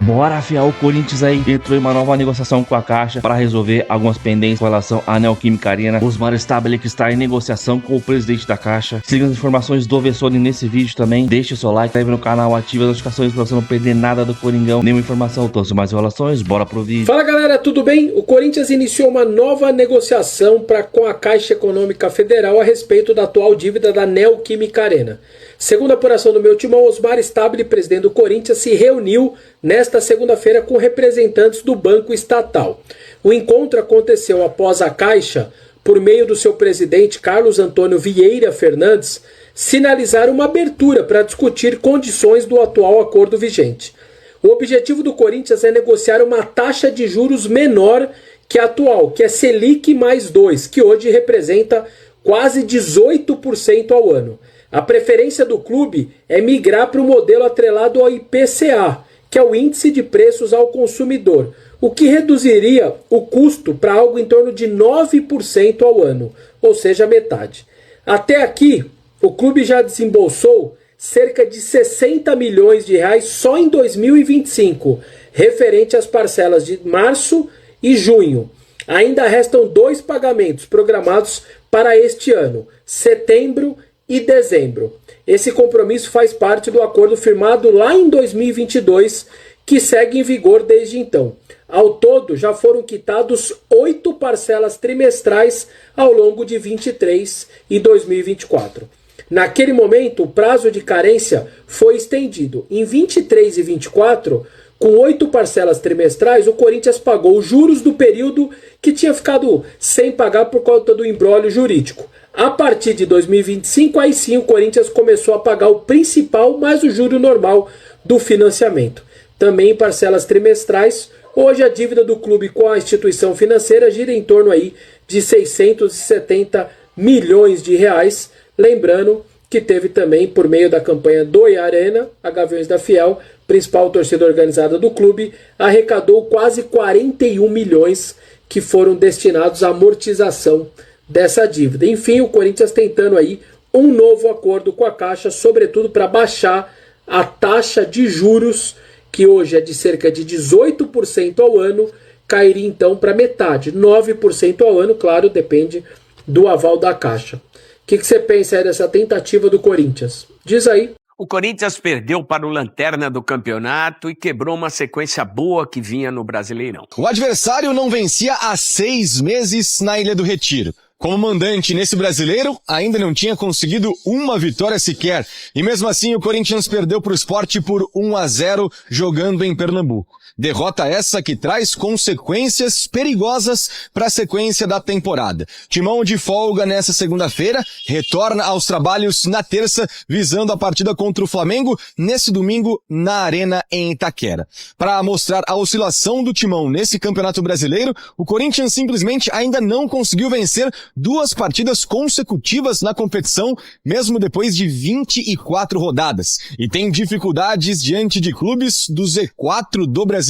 Bora afiar, o Corinthians aí entrou em uma nova negociação com a Caixa para resolver algumas pendências com relação à Neoquímica Arena. Osmar Stabile que está em negociação com o presidente da Caixa. Siga as informações do Vessone nesse vídeo também. Deixe o seu like, se inscreve no canal, ative as notificações para você não perder nada do Coringão. Nenhuma informação, então, mais enrolações, bora pro vídeo. Fala galera, tudo bem? O Corinthians iniciou uma nova negociação com a Caixa Econômica Federal a respeito da atual dívida da Neoquímica Arena. Segundo a apuração do meu timão, Osmar Stabile, presidente do Corinthians, se reuniu nesta segunda-feira com representantes do Banco Estatal. O encontro aconteceu após a Caixa, por meio do seu presidente Carlos Antônio Vieira Fernandes, sinalizar uma abertura para discutir condições do atual acordo vigente. O objetivo do Corinthians é negociar uma taxa de juros menor que a atual, que é Selic mais 2, que hoje representa quase 18% ao ano. A preferência do clube é migrar para o modelo atrelado ao IPCA, que é o Índice de Preços ao Consumidor, o que reduziria o custo para algo em torno de 9% ao ano, ou seja, metade. Até aqui, o clube já desembolsou cerca de 60 milhões de reais só em 2025, referente às parcelas de março e junho. Ainda restam 2 pagamentos programados para este ano, setembro e dezembro. Esse compromisso faz parte do acordo firmado lá em 2022, que segue em vigor desde então. Ao todo, já foram quitados 8 parcelas trimestrais ao longo de 2023 e 2024. Naquele momento, o prazo de carência foi estendido. Em 23 e 24, com 8 parcelas trimestrais, o Corinthians pagou os juros do período que tinha ficado sem pagar por conta do imbróglio jurídico. A partir de 2025, aí sim o Corinthians começou a pagar o principal mais o juro normal do financiamento. Também em parcelas trimestrais, hoje a dívida do clube com a instituição financeira gira em torno aí de 670 milhões de reais. Lembrando que teve também, por meio da campanha do Arena, a Gaviões da Fiel, principal torcida organizada do clube, arrecadou quase 41 milhões que foram destinados à amortização dessa dívida. Enfim, o Corinthians tentando aí um novo acordo com a Caixa, sobretudo para baixar a taxa de juros, que hoje é de cerca de 18% ao ano, cairia então para metade, 9% ao ano, claro, depende do aval da Caixa. O que você pensa aí dessa tentativa do Corinthians? Diz aí. O Corinthians perdeu para o lanterna do campeonato e quebrou uma sequência boa que vinha no Brasileirão. O adversário não vencia há 6 meses na Ilha do Retiro. Como mandante nesse brasileiro, ainda não tinha conseguido uma vitória sequer. E mesmo assim, o Corinthians perdeu para o Sport por 1-0 jogando em Pernambuco. Derrota essa que traz consequências perigosas para a sequência da temporada. Timão de folga nessa segunda-feira, retorna aos trabalhos na terça, visando a partida contra o Flamengo, nesse domingo na Arena em Itaquera. Para mostrar a oscilação do Timão nesse Campeonato Brasileiro, o Corinthians simplesmente ainda não conseguiu vencer 2 partidas consecutivas na competição, mesmo depois de 24 rodadas. E tem dificuldades diante de clubes do Z4 do Brasileiro.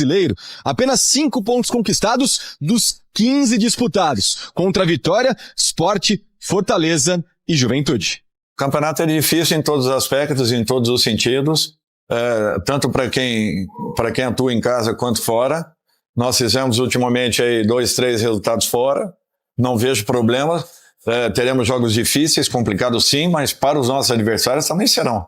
Apenas 5 pontos conquistados dos 15 disputados, contra Vitória, Sport, Fortaleza e Juventude. O campeonato é difícil em todos os aspectos, em todos os sentidos, tanto para quem atua em casa quanto fora. Nós fizemos ultimamente aí 2, 3 resultados fora, não vejo problema. Teremos jogos difíceis, complicados sim, mas para os nossos adversários também serão.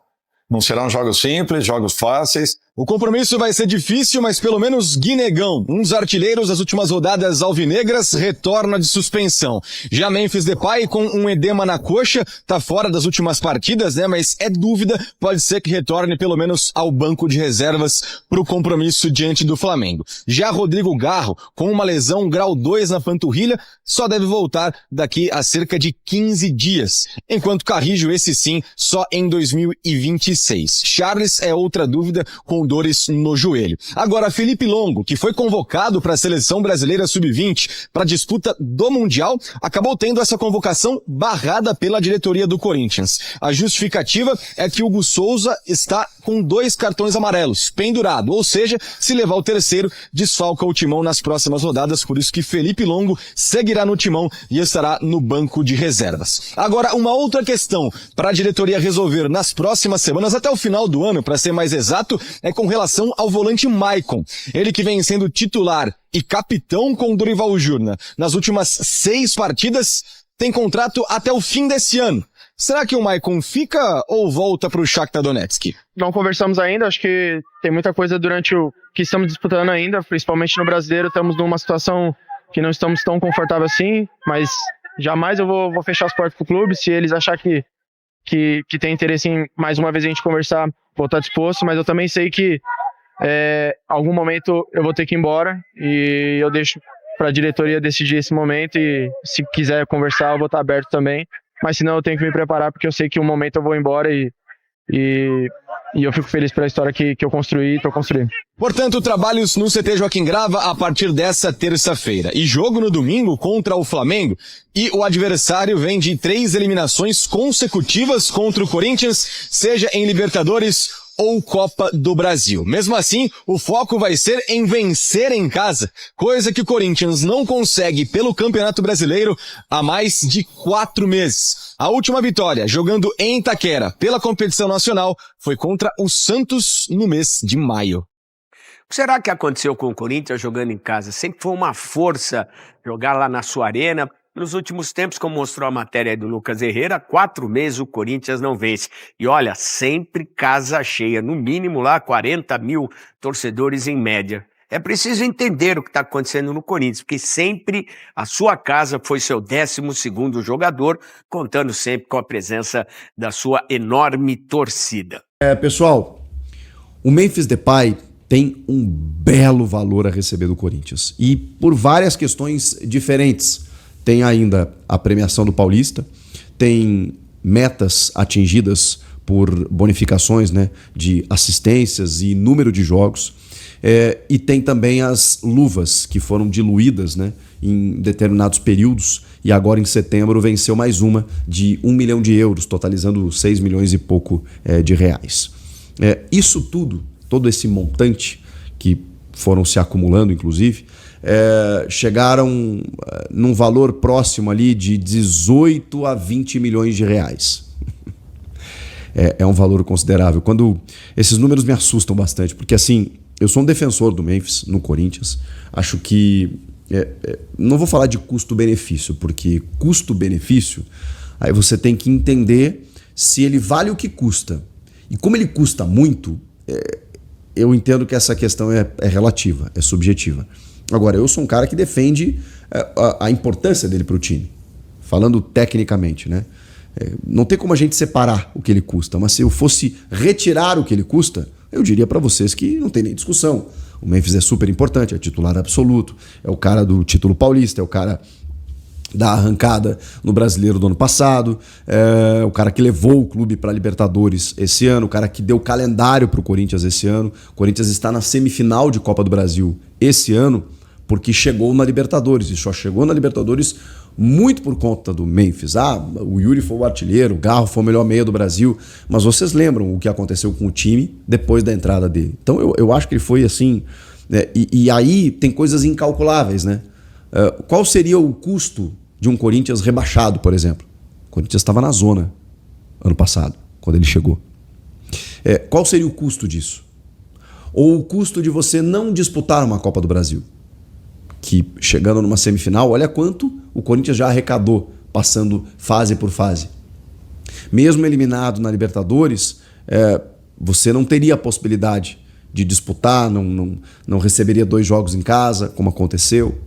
Não serão jogos simples, jogos fáceis. O compromisso vai ser difícil, mas pelo menos Guinegão, um dos artilheiros das últimas rodadas alvinegras, retorna de suspensão. Já Memphis Depay, com um edema na coxa, tá fora das últimas partidas, né? Mas é dúvida, pode ser que retorne pelo menos ao banco de reservas pro compromisso diante do Flamengo. Já Rodrigo Garro, com uma lesão grau 2 na panturrilha, só deve voltar daqui a cerca de 15 dias. Enquanto Carrijo, esse sim, só em 2026. Charles é outra dúvida, com dores no joelho. Agora, Felipe Longo, que foi convocado para a Seleção Brasileira Sub-20 para a disputa do Mundial, acabou tendo essa convocação barrada pela diretoria do Corinthians. A justificativa é que Hugo Souza está com 2 cartões amarelos, pendurado, ou seja, se levar o terceiro, desfalca o Timão nas próximas rodadas, por isso que Felipe Longo seguirá no Timão e estará no banco de reservas. Agora, uma outra questão para a diretoria resolver nas próximas semanas, até o final do ano, para ser mais exato, é com relação ao volante Maicon. Ele que vem sendo titular e capitão com Dorival Jurna nas últimas 6 partidas, tem contrato até o fim desse ano. Será que o Maicon fica ou volta para o Shakhtar Donetsk? Não conversamos ainda, acho que tem muita coisa durante o que estamos disputando ainda, principalmente no Brasileiro, estamos numa situação que não estamos tão confortáveis assim, mas jamais eu vou fechar as portas pro clube. Se eles acharem que tem interesse em mais uma vez a gente conversar, vou estar disposto, mas eu também sei que algum momento eu vou ter que ir embora e eu deixo para a diretoria decidir esse momento, e se quiser conversar eu vou estar aberto também, mas senão eu tenho que me preparar, porque eu sei que um momento eu vou embora e eu fico feliz pela história que eu construí e estou construindo. Portanto, trabalhos no CT Joaquim Grava a partir dessa terça-feira. E jogo no domingo contra o Flamengo. E o adversário vem de 3 eliminações consecutivas contra o Corinthians, seja em Libertadores ou Copa do Brasil. Mesmo assim, o foco vai ser em vencer em casa, coisa que o Corinthians não consegue pelo Campeonato Brasileiro há mais de 4 meses. A última vitória, jogando em Itaquera pela competição nacional, foi contra o Santos no mês de maio. O que será que aconteceu com o Corinthians jogando em casa? Sempre foi uma força jogar lá na sua arena. Nos últimos tempos, como mostrou a matéria aí do Lucas Herrera, 4 meses o Corinthians não vence. E olha, sempre casa cheia, no mínimo lá 40 mil torcedores em média. É preciso entender o que está acontecendo no Corinthians, porque sempre a sua casa foi seu 12º jogador, contando sempre com a presença da sua enorme torcida. Pessoal, o Memphis Depay tem um belo valor a receber do Corinthians. E por várias questões diferentes. Tem ainda a premiação do Paulista, tem metas atingidas por bonificações, né, de assistências e número de jogos, e tem também as luvas que foram diluídas, né, em determinados períodos, e agora em setembro venceu mais uma de 1 milhão de euros, totalizando 6 milhões e pouco de reais. Isso tudo, todo esse montante que foram se acumulando, inclusive, chegaram num valor próximo ali de 18 a 20 milhões de reais. É um valor considerável. Quando esses números me assustam bastante, porque assim, eu sou um defensor do Memphis no Corinthians, acho que não vou falar de custo-benefício, porque custo-benefício, aí você tem que entender se ele vale o que custa. E como ele custa muito, eu entendo que essa questão é relativa, é subjetiva. Agora, eu sou um cara que defende a importância dele para o time, falando tecnicamente, né? Não tem como a gente separar o que ele custa, mas se eu fosse retirar o que ele custa, eu diria para vocês que não tem nem discussão. O Memphis é super importante, é titular absoluto, é o cara do título paulista, é o cara da arrancada no Brasileiro do ano passado, o cara que levou o clube para a Libertadores esse ano, o cara que deu calendário para o Corinthians esse ano. O Corinthians está na semifinal de Copa do Brasil esse ano porque chegou na Libertadores, e só chegou na Libertadores muito por conta do Memphis. O Yuri foi o artilheiro, o Garro foi o melhor meia do Brasil, mas vocês lembram o que aconteceu com o time depois da entrada dele. Então eu acho que ele foi assim, e aí tem coisas incalculáveis, né? Qual seria o custo de um Corinthians rebaixado, por exemplo? O Corinthians estava na zona ano passado, quando ele chegou. Qual seria o custo disso? Ou o custo de você não disputar uma Copa do Brasil? Que chegando numa semifinal, olha quanto o Corinthians já arrecadou, passando fase por fase. Mesmo eliminado na Libertadores, você não teria a possibilidade de disputar, não receberia 2 jogos em casa, como aconteceu.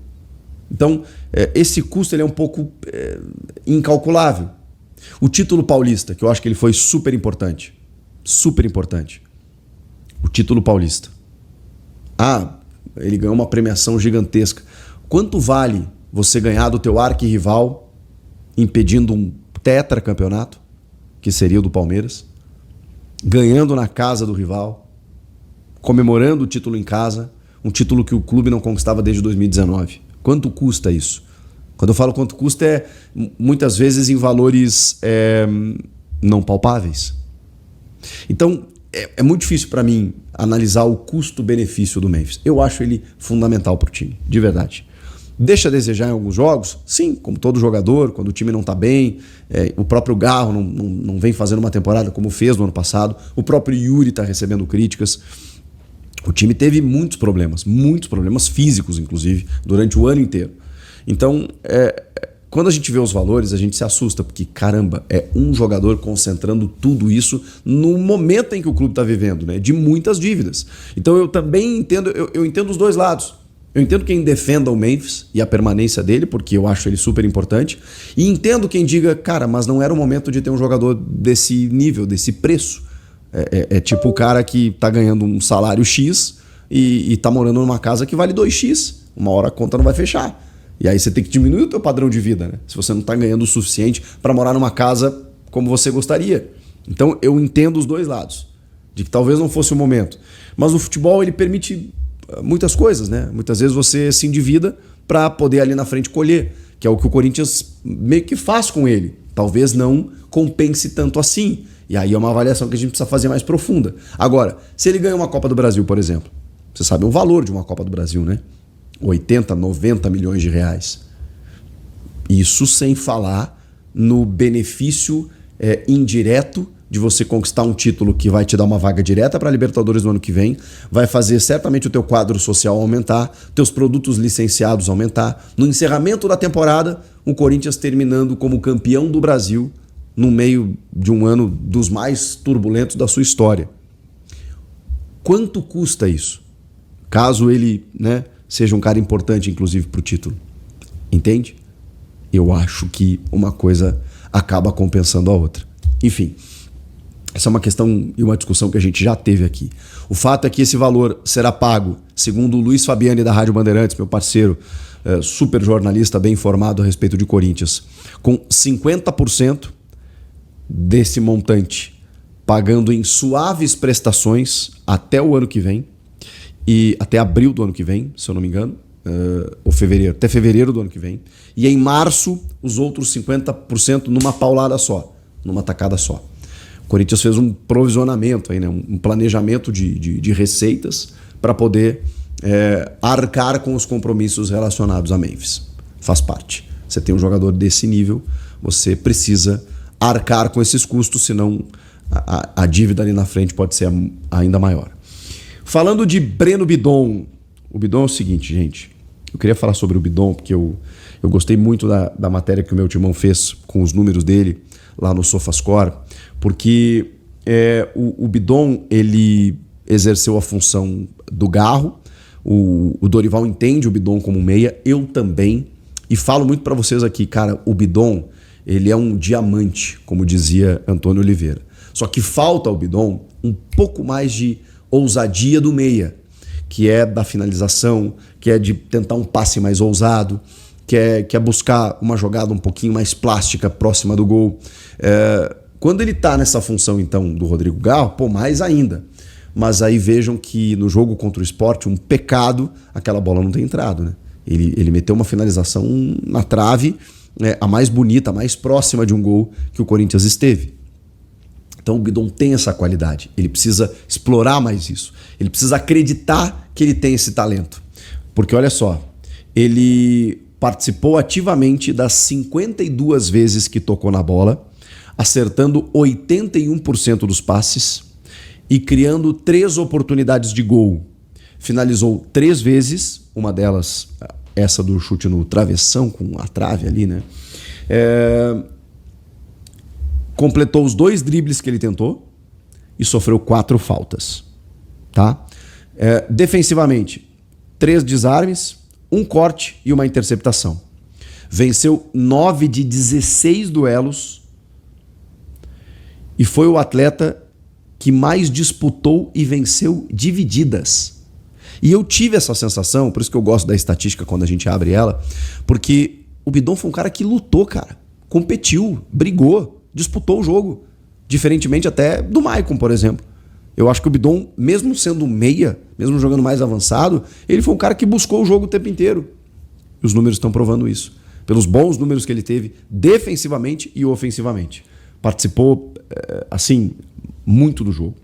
Então, esse custo ele é um pouco incalculável. O título paulista, que eu acho que ele foi super importante. Super importante. O título paulista. Ele ganhou uma premiação gigantesca. Quanto vale você ganhar do teu arquirrival impedindo um tetracampeonato, que seria o do Palmeiras, ganhando na casa do rival, comemorando o título em casa, um título que o clube não conquistava desde 2019? Quanto custa isso? Quando eu falo quanto custa, muitas vezes em valores não palpáveis. Então, é muito difícil para mim analisar o custo-benefício do Memphis. Eu acho ele fundamental para o time, de verdade. Deixa a desejar em alguns jogos? Sim, como todo jogador, quando o time não está bem. O próprio Garro não vem fazendo uma temporada como fez no ano passado. O próprio Yuri está recebendo críticas. O time teve muitos problemas físicos, inclusive, durante o ano inteiro. Então, quando a gente vê os valores, a gente se assusta, porque, caramba, é um jogador concentrando tudo isso no momento em que o clube está vivendo, né? De muitas dívidas. Então, eu também entendo, eu entendo os dois lados. Eu entendo quem defenda o Memphis e a permanência dele, porque eu acho ele super importante. E entendo quem diga, cara, mas não era o momento de ter um jogador desse nível, desse preço. É tipo o cara que tá ganhando um salário X e tá morando numa casa que vale 2x. Uma hora a conta não vai fechar. E aí você tem que diminuir o teu padrão de vida, né? Se você não tá ganhando o suficiente para morar numa casa como você gostaria. Então eu entendo os dois lados. De que talvez não fosse o momento. Mas o futebol, ele permite muitas coisas, né? Muitas vezes você se endivida para poder ali na frente colher. Que é o que o Corinthians meio que faz com ele. Talvez não compense tanto assim. E aí é uma avaliação que a gente precisa fazer mais profunda. Agora, se ele ganha uma Copa do Brasil, por exemplo, você sabe o valor de uma Copa do Brasil, né? 80, 90 milhões de reais. Isso sem falar no benefício indireto de você conquistar um título que vai te dar uma vaga direta para a Libertadores no ano que vem, vai fazer certamente o teu quadro social aumentar, teus produtos licenciados aumentar. No encerramento da temporada, o Corinthians terminando como campeão do Brasil no meio de um ano dos mais turbulentos da sua história. Quanto custa isso? Caso ele, né, seja um cara importante, inclusive, para o título. Entende? Eu acho que uma coisa acaba compensando a outra. Enfim, essa é uma questão e uma discussão que a gente já teve aqui. O fato é que esse valor será pago, segundo o Luiz Fabiani da Rádio Bandeirantes, meu parceiro, super jornalista, bem informado a respeito de Corinthians, com 50% desse montante pagando em suaves prestações até o ano que vem, e até abril do ano que vem, se eu não me engano, ou fevereiro, até fevereiro do ano que vem, e em março os outros 50% numa paulada só, numa tacada só. O Corinthians fez um provisionamento, aí, né, um planejamento de receitas para poder arcar com os compromissos relacionados a Memphis. Faz parte. Você tem um jogador desse nível, você precisa arcar com esses custos, senão a dívida ali na frente pode ser ainda maior. Falando de Breno Bidon, o Bidon é o seguinte, gente, eu queria falar sobre o Bidon, porque eu gostei muito da matéria que o meu timão fez com os números dele lá no SofaScore, porque o Bidon, ele exerceu a função do Garro, o Dorival entende o Bidon como meia, eu também, e falo muito para vocês aqui, cara, o Bidon, ele é um diamante, como dizia Antônio Oliveira. Só que falta ao Bidon um pouco mais de ousadia do meia, que é da finalização, que é de tentar um passe mais ousado, que é buscar uma jogada um pouquinho mais plástica próxima do gol. Quando ele tá nessa função, então, do Rodrigo Garro, pô, mais ainda. Mas aí vejam que no jogo contra o Sport, um pecado, aquela bola não tem entrado, né? Ele meteu uma finalização na trave, a mais bonita, a mais próxima de um gol que o Corinthians esteve. Então o Bidon tem essa qualidade, ele precisa explorar mais isso, ele precisa acreditar que ele tem esse talento. Porque olha só, ele participou ativamente das 52 vezes que tocou na bola, acertando 81% dos passes e criando 3 oportunidades de gol. Finalizou 3 vezes, uma delas essa do chute no travessão, com a trave ali, né? Completou os 2 dribles que ele tentou e sofreu 4 faltas, tá? Defensivamente, 3 desarmes, 1 corte e uma interceptação. Venceu 9 de 16 duelos e foi o atleta que mais disputou e venceu divididas. E eu tive essa sensação, por isso que eu gosto da estatística quando a gente abre ela, porque o Bidon foi um cara que lutou, cara. Competiu, brigou, disputou o jogo. Diferentemente até do Maicon, por exemplo. Eu acho que o Bidon, mesmo sendo meia, mesmo jogando mais avançado, ele foi um cara que buscou o jogo o tempo inteiro. E os números estão provando isso. Pelos bons números que ele teve, defensivamente e ofensivamente. Participou, assim, muito do jogo.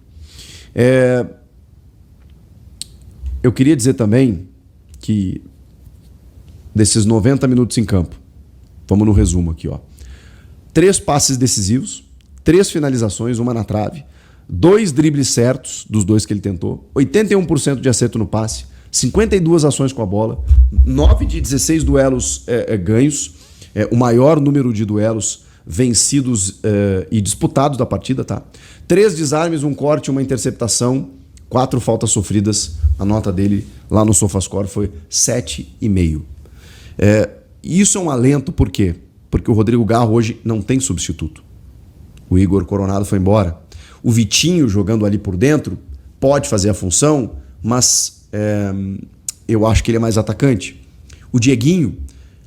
Eu queria dizer também que desses 90 minutos em campo, vamos no resumo aqui, ó. 3 passes decisivos, 3 finalizações, uma na trave, 2 dribles certos dos 2 que ele tentou, 81% de acerto no passe, 52 ações com a bola, 9 de 16 duelos ganhos, o maior número de duelos vencidos e disputados da partida, tá? 3 desarmes, 1 corte, 1 interceptação, 4 faltas sofridas. A nota dele lá no SofaScore foi 7,5. Isso é um alento, por quê? Porque o Rodrigo Garro hoje não tem substituto. O Igor Coronado foi embora. O Vitinho jogando ali por dentro pode fazer a função, mas eu acho que ele é mais atacante. O Dieguinho,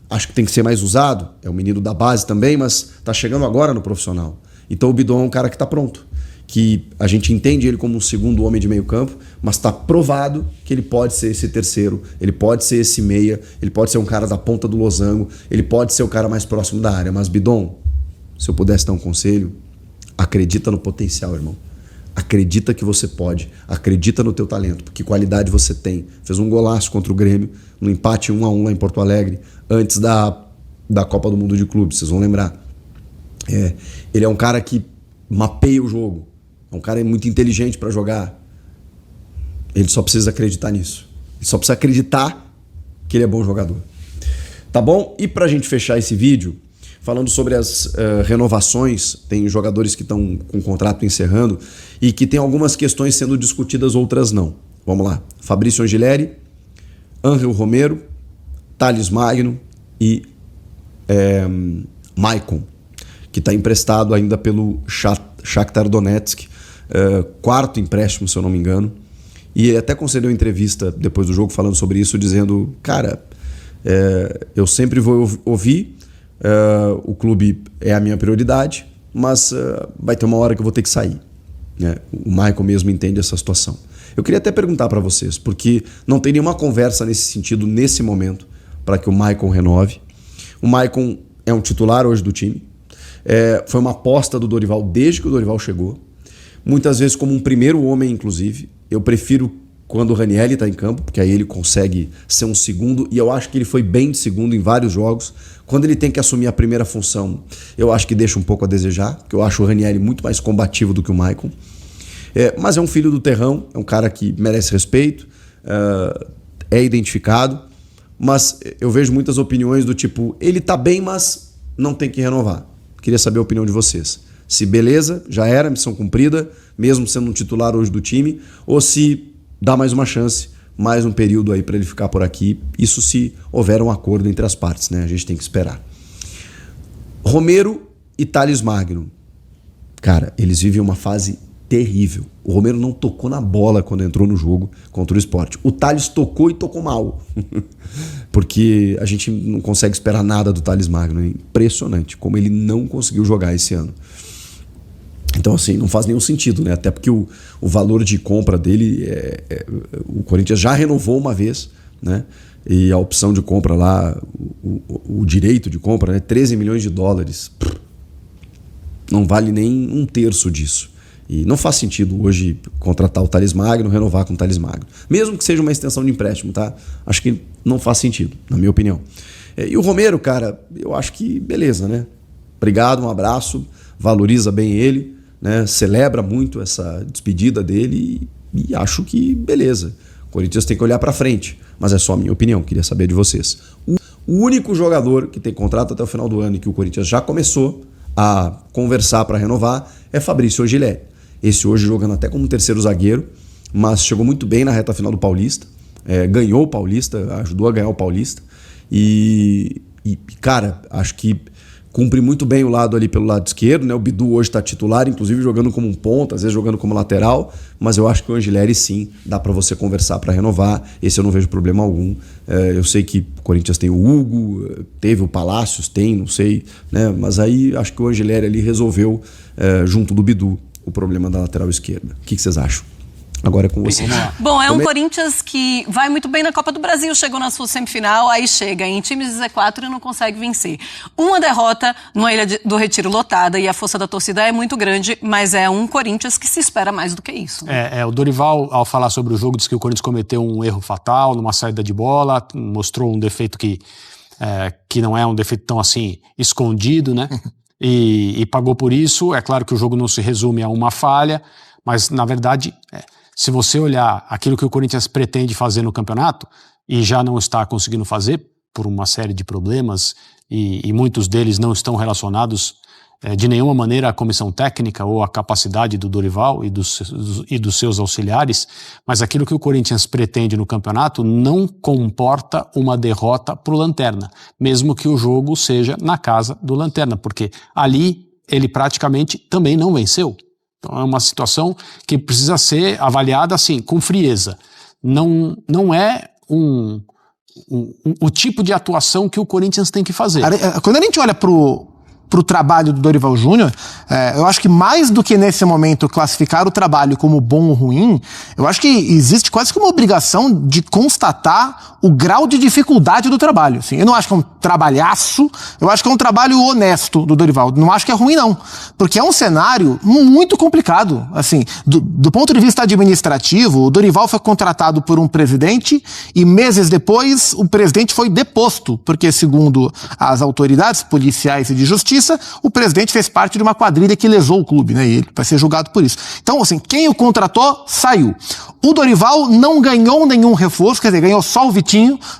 acho que tem que ser mais usado. É um menino da base também, mas tá chegando agora no profissional. Então o Bidon é um cara que tá pronto. Que a gente entende ele como um segundo homem de meio campo, mas está provado que ele pode ser esse terceiro, ele pode ser esse meia, ele pode ser um cara da ponta do losango, ele pode ser o cara mais próximo da área. Mas Bidon, se eu pudesse dar um conselho, acredita no potencial, irmão. Acredita que você pode, acredita no teu talento, porque qualidade você tem. Fez um golaço contra o Grêmio, no empate 1-1 lá em Porto Alegre, antes da Copa do Mundo de Clubes, vocês vão lembrar. Ele é um cara que mapeia o jogo. É um cara muito inteligente para jogar. Ele só precisa acreditar nisso. Ele só precisa acreditar que ele é bom jogador. Tá bom? E pra gente fechar esse vídeo, falando sobre as renovações, tem jogadores que estão com o contrato encerrando e que tem algumas questões sendo discutidas, outras não. Vamos lá. Fabrício Angileri, Ángel Romero, Thales Magno e Maicon, que está emprestado ainda pelo Shakhtar Donetsk, 4º empréstimo, se eu não me engano. E ele até concedeu entrevista depois do jogo falando sobre isso, dizendo, cara, eu sempre vou ouvir, o clube é a minha prioridade, mas vai ter uma hora que eu vou ter que sair. O Maicon mesmo entende essa situação. Eu queria até perguntar para vocês, porque não tem nenhuma conversa nesse sentido, nesse momento, para que o Maicon renove. O Maicon é um titular hoje do time. Foi uma aposta do Dorival desde que o Dorival chegou. Muitas vezes como um primeiro homem, inclusive. Eu prefiro quando o Ranieri está em campo, porque aí ele consegue ser um segundo, e eu acho que ele foi bem de segundo em vários jogos. Quando ele tem que assumir a primeira função, eu acho que deixa um pouco a desejar, porque eu acho o Ranieri muito mais combativo do que o Maicon. Mas é um filho do terrão, é um cara que merece respeito, é identificado, mas eu vejo muitas opiniões do tipo, ele tá bem, mas não tem que renovar. Queria saber a opinião de vocês. Se beleza, já era, missão cumprida, mesmo sendo um titular hoje do time, ou se dá mais uma chance, mais um período aí para ele ficar por aqui. Isso se houver um acordo entre as partes, né? A gente tem que esperar. Romero e Thales Magno. Cara, eles vivem uma fase terrível. O Romero não tocou na bola quando entrou no jogo contra o Sport. O Thales tocou e tocou mal. Porque a gente não consegue esperar nada do Thales Magno. É impressionante como ele não conseguiu jogar esse ano. Então, assim, não faz nenhum sentido, né? Até porque o valor de compra dele, o Corinthians já renovou uma vez, né? E a opção de compra lá, o direito de compra, né? 13 milhões de dólares. Não vale nem um terço disso. E não faz sentido hoje contratar o Thales Magno, renovar com o Thales Magno. Mesmo que seja uma extensão de empréstimo, tá? Acho que não faz sentido, na minha opinião. E o Romero, cara, eu acho que beleza, né? Obrigado, um abraço, valoriza bem ele, né? Celebra muito essa despedida dele e acho que beleza. O Corinthians tem que olhar pra frente, mas é só a minha opinião, queria saber de vocês. O único jogador que tem contrato até o final do ano e que o Corinthians já começou a conversar para renovar é Fabrício Angileri. Esse hoje jogando até como terceiro zagueiro, mas chegou muito bem na reta final do Paulista, ganhou o Paulista, ajudou a ganhar o Paulista e cara, acho que cumpre muito bem o lado ali pelo lado esquerdo, né? O Bidu hoje está titular, inclusive jogando como um ponta, às vezes jogando como lateral, mas eu acho que o Angileri sim, dá para você conversar para renovar, esse eu não vejo problema algum. Eu sei que o Corinthians tem o Hugo, teve o Palácios, não sei, né? Mas aí acho que o Angileri ali resolveu, junto do Bidu, o problema da lateral esquerda. O que vocês acham? Agora é com vocês. Bom, é um Corinthians que vai muito bem na Copa do Brasil, chegou na sua semifinal, aí chega em times de Z4 e não consegue vencer. Uma derrota numa Ilha do Retiro lotada e a força da torcida é muito grande, mas é um Corinthians que se espera mais do que isso. Né? O Dorival, ao falar sobre o jogo, disse que o Corinthians cometeu um erro fatal numa saída de bola, mostrou um defeito que não é um defeito tão assim escondido, né? E pagou por isso. É claro que o jogo não se resume a uma falha, Mas, na verdade, se você olhar aquilo que o Corinthians pretende fazer no campeonato, e já não está conseguindo fazer por uma série de problemas, e muitos deles não estão relacionados de nenhuma maneira à comissão técnica ou à capacidade do Dorival e dos seus auxiliares, mas aquilo que o Corinthians pretende no campeonato não comporta uma derrota para o Lanterna, mesmo que o jogo seja na casa do Lanterna, porque ali ele praticamente também não venceu. Então é uma situação que precisa ser avaliada assim, com frieza. Não é o tipo de atuação que o Corinthians tem que fazer. Quando a gente olha pro trabalho do Dorival Júnior, eu acho que mais do que nesse momento classificar o trabalho como bom ou ruim, eu acho que existe quase que uma obrigação de constatar o grau de dificuldade do trabalho. Assim, eu não acho que é um trabalhaço, eu acho que é um trabalho honesto do Dorival. Não acho que é ruim, não. Porque é um cenário muito complicado. Assim, do ponto de vista administrativo, o Dorival foi contratado por um presidente e meses depois o presidente foi deposto, porque segundo as autoridades policiais e de justiça, o presidente fez parte de uma quadrilha que lesou o clube, né? E ele vai ser julgado por isso. Então, assim, quem o contratou, saiu. O Dorival não ganhou nenhum reforço, quer dizer, ganhou só o Vitinho.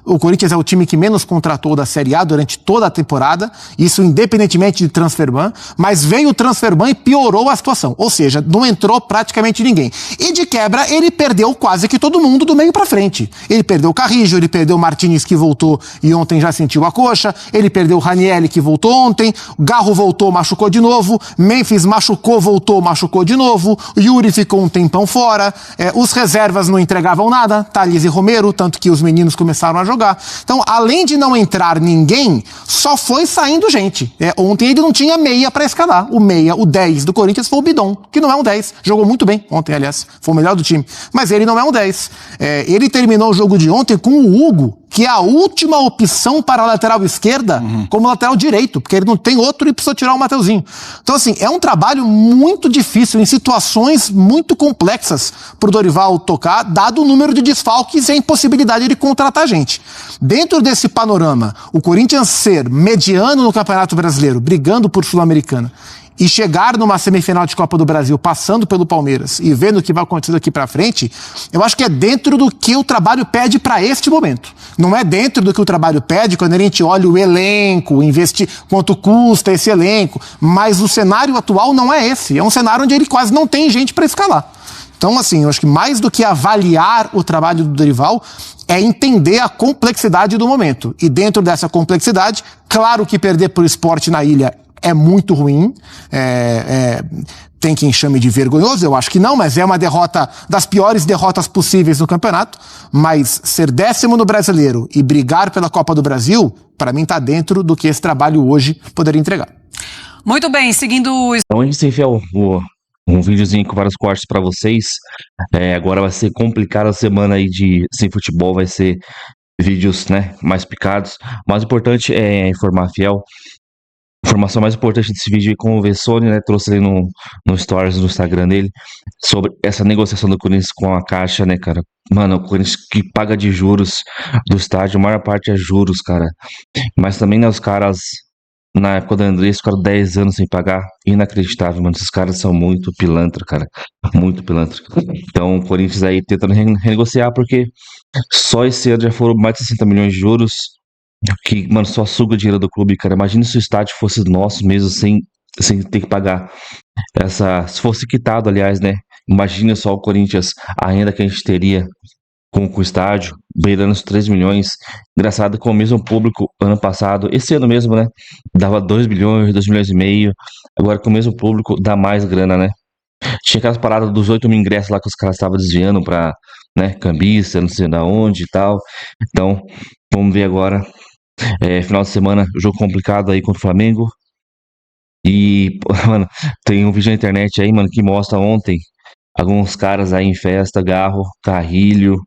O Corinthians é o time que menos contratou da Série A durante toda a temporada, isso independentemente de transferban, mas veio o transferban e piorou a situação. Ou seja, não entrou praticamente ninguém. E de quebra, ele perdeu quase que todo mundo do meio pra frente. Ele perdeu o Carrijo, ele perdeu o Martínez, que voltou e ontem já sentiu a coxa, ele perdeu o Ranieri, que voltou ontem, Garro voltou, machucou de novo, Memphis machucou, voltou, machucou de novo, Yuri ficou um tempão fora, os reservas não entregavam nada, Thales e Romero, tanto que os meninos começaram a jogar. Então, além de não entrar ninguém, só foi saindo gente. Ontem ele não tinha meia pra escalar. O meia, o 10 do Corinthians foi o Bidon, que não é um 10. Jogou muito bem ontem, aliás. Foi o melhor do time. Mas ele não é um 10. Ele terminou o jogo de ontem com o Hugo, que é a última opção para a lateral esquerda, como lateral direito, porque ele não tem outro e precisa tirar o Mateuzinho. Então, assim, é um trabalho muito difícil, em situações muito complexas para o Dorival tocar, dado o número de desfalques e a impossibilidade de contratar gente. Dentro desse panorama, o Corinthians ser mediano no Campeonato Brasileiro, brigando por Sul-Americana, e chegar numa semifinal de Copa do Brasil, passando pelo Palmeiras e vendo o que vai acontecer daqui pra frente, eu acho que é dentro do que o trabalho pede para este momento. Não é dentro do que o trabalho pede quando a gente olha o elenco, investir quanto custa esse elenco, mas o cenário atual não é esse. É um cenário onde ele quase não tem gente para escalar. Então, assim, eu acho que mais do que avaliar o trabalho do Dorival, é entender a complexidade do momento. E dentro dessa complexidade, claro que perder pro Sport na Ilha é muito ruim, tem quem chame de vergonhoso, eu acho que não, mas é uma derrota, das piores derrotas possíveis no campeonato, mas ser 10º no Brasileiro e brigar pela Copa do Brasil, para mim tá dentro do que esse trabalho hoje poderia entregar. Muito bem, seguindo o... Então a gente enfiar um videozinho com vários cortes para vocês. Agora vai ser complicada a semana aí sem futebol, vai ser vídeos, né, mais picados. O mais importante é informar fiel. A informação mais importante desse vídeo é como o Vessone, né, trouxe ali no stories do Instagram dele, sobre essa negociação do Corinthians com a Caixa, né, cara. Mano, o Corinthians que paga de juros do estádio, a maior parte é juros, cara. Mas também, né, os caras, na época do Andrés, ficaram 10 anos sem pagar. Inacreditável, mano. Esses caras são muito pilantra, cara. Muito pilantra. Então, o Corinthians aí tentando renegociar, porque só esse ano já foram mais de 60 milhões de juros. Que, mano, só suga o dinheiro do clube, cara. Imagina se o estádio fosse nosso mesmo, sem ter que pagar se fosse quitado, aliás, né? Imagina só o Corinthians, a renda que a gente teria com o estádio, beirando os 3 milhões. Engraçado, com o mesmo público ano passado, esse ano mesmo, né? Dava 2 milhões, 2 milhões e meio. Agora com o mesmo público dá mais grana, né? Tinha aquelas paradas dos 8 mil ingressos lá que os caras estavam desviando pra, né, cambista, não sei da onde e tal. Então, vamos ver agora. Final de semana, jogo complicado aí contra o Flamengo. E, mano, tem um vídeo na internet aí, mano, que mostra ontem alguns caras aí em festa, Garro, Carrilho.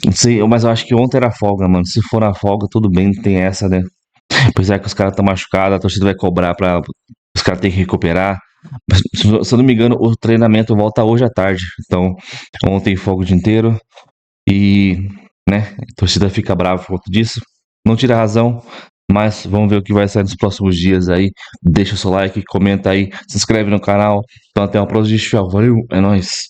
Não sei, mas eu acho que ontem era folga, mano. Se for na folga, tudo bem, tem essa, né? Pois é que os caras estão machucados, a torcida vai cobrar pra os caras terem que recuperar. Se eu não me engano, o treinamento volta hoje à tarde. Então, ontem folga o dia inteiro. E, né, a torcida fica brava por conta disso. Não tira a razão, Mas vamos ver o que vai sair nos próximos dias aí. Deixa o seu like, comenta aí, se inscreve no canal. Então até uma próxima. Valeu, é nóis.